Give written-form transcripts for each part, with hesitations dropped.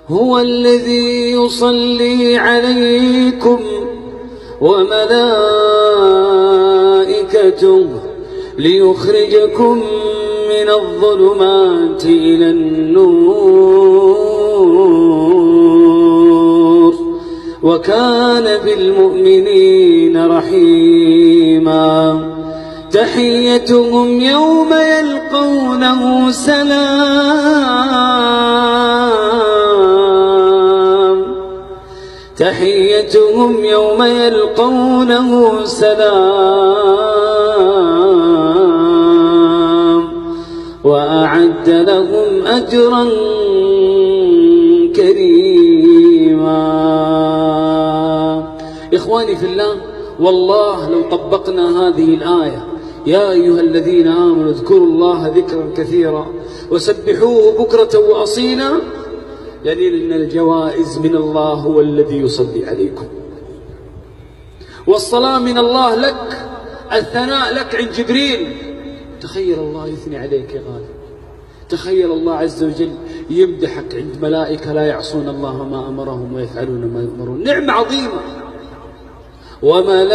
هو الذي يصلي عليكم وملائكته ليخرجكم من الظلمات إلى النور وكان بالمؤمنين رحيما. تحيتهم يوم يلقونه سلام. تحيتهم يوم يلقونه سلام وأعد لهم أجرا كريما. إخواني في الله، والله لو طبقنا هذه الآية: يا أيها الذين آمنوا اذكروا الله ذكرا كثيرا وسبحوه بكرة وأصيلا، لأن الجوائز من الله هو الذي يصلي عليكم، والصلاة من الله لك، الثناء لك عند جبريل. تخيل الله يثني عليك يا غالي، تخيل الله عز وجل يمدحك عند ملائكة لا يعصون الله ما أمرهم ويفعلون ما يؤمرون. نعمة عظيمة. وملائكته،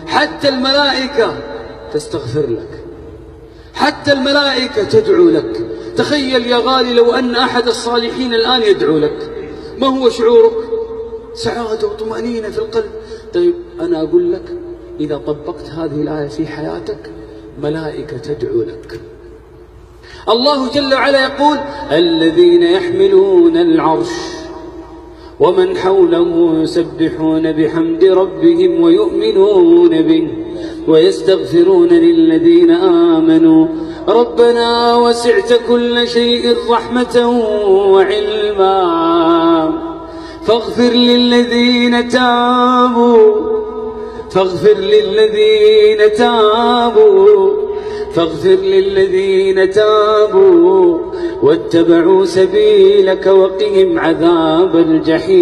حتى الملائكة تستغفر لك، حتى الملائكة تدعو لك. تخيل يا غالي لو أن أحد الصالحين الآن يدعو لك، ما هو شعورك؟ سعادة وطمأنينة في القلب. طيب أنا أقول لك، إذا طبقت هذه الآية في حياتك، ملائكة تدعو لك. الله جل وعلا يقول: الذين يحملون العرش ومن حوله يسبحون بحمد ربهم ويؤمنون به ويستغفرون للذين آمنوا ربنا وسعت كل شيء رحمة وعلما فاغفر للذين تابوا واتبعوا سبيلك وقهم عذاب الجحيم.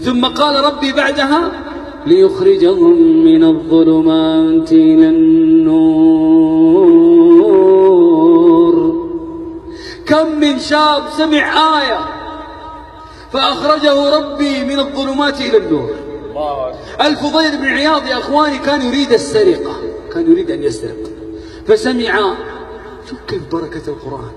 ثم قال ربي بعدها: ليخرجهم من الظلمات إلى النور. كم من شاب سمع آية فأخرجه ربي من الظلمات إلى النور. الفضيل بن عياض يا أخواني كان يريد السرقة، كان يريد أن يسرق، فسمع، شوف كيف بركة القرآن،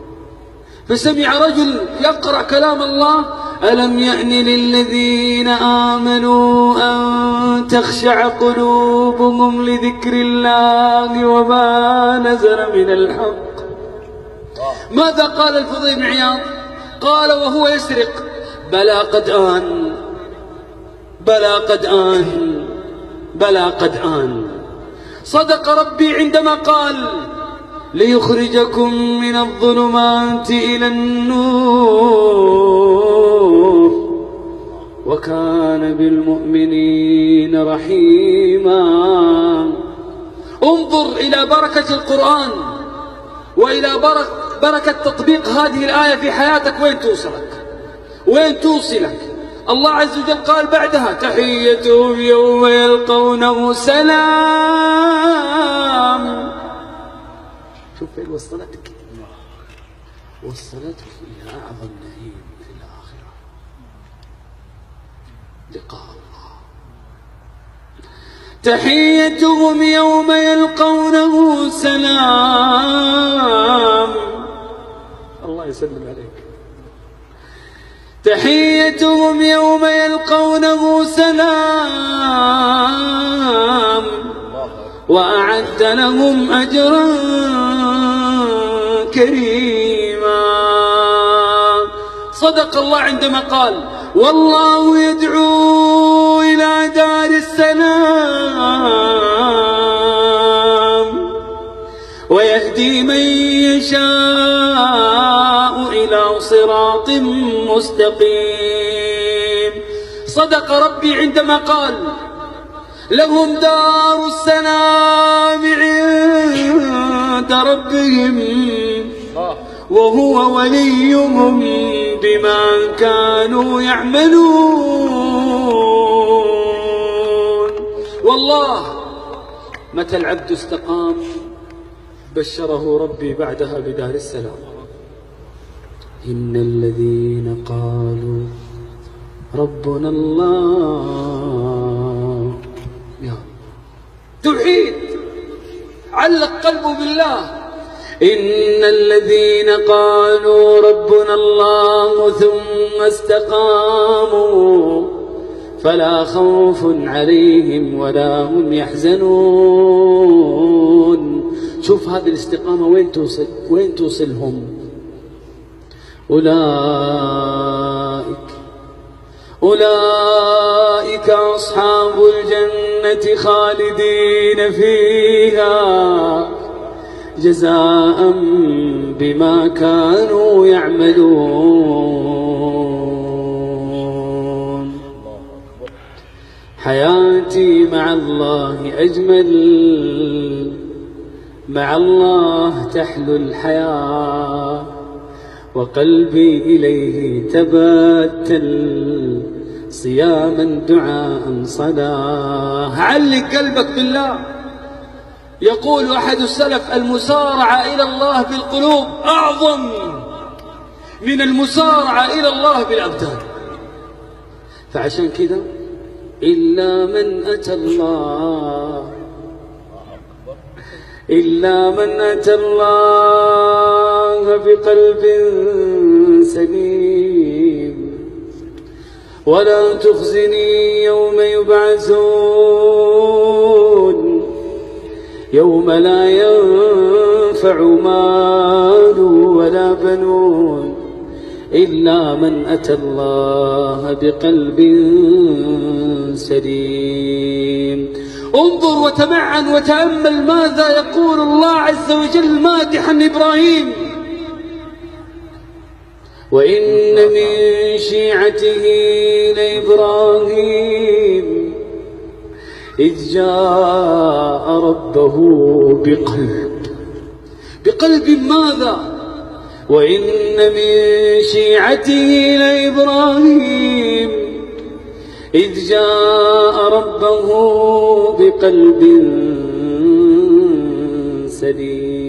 فسمع رجل يقرأ كلام الله: ألم يأن للذين آمنوا أن تخشع قلوبهم لذكر الله وما نزل من الحق. ماذا قال الفضيل بن عياض؟ قال وهو يسرق: بلى قد آن، بلى قد آن، بلى قد آن. صدق ربي عندما قال: ليخرجكم من الظلمات إلى النور وكان بالمؤمنين رحيما. انظر إلى بركة القرآن وإلى بركة تطبيق هذه الآية في حياتك، وين توصلك، وين توصلك. الله عز وجل قال بعدها: تحيتهم يوم يلقونه سلام. شوف فين وصلتك، وصلتك إلى أعظم نعيم في الآخرة، لقاء الله. تحيتهم يوم يلقونه سلام. الله يسلم عليك. تحيتهم يوم يلقونه سلام وأعد لهم أجرا كريما. صدق الله عندما قال: والله يدعو إلى دار السلام ويهدي من يشاء إلى صراط مستقيم. صدق ربي عندما قال: لهم دار السلام عند ربهم وهو وليهم بما كانوا يعملون. والله متى العبد استقام بشره ربي بعدها بدار السلام. إن الذين قالوا ربنا الله، يا توحيد، علق قلبه بالله. إن الذين قالوا ربنا الله ثم استقاموا فلا خوف عليهم ولا هم يحزنون. شوف هذه الاستقامة وين توصلهم. أولئك أصحاب الجنة خالدين فيها جزاء بما كانوا يعملون. حياتي مع الله أجمل، مع الله تحلو الحياة، وقلبي إليه تبتل صياما دعاء صلاة. علق قلبك بالله. يقول أحد السلف: المسارعة إلى الله بالقلوب أعظم من المسارعة إلى الله بالأبدان. فعشان كذا إلا من أتى الله بقلب سليم. ولا تخزني يوم يبعثون، يوم لا ينفع مال ولا بنون إلا من أتى الله بقلب سليم. انظر وتمعن وتأمل ماذا يقول الله عز وجل مادحا إبراهيم: وإن من شيعته لإبراهيم إذ جاء ربه بقلب ماذا؟ وإن من شيعته لإبراهيم إذ جاء ربه بقلب سليم.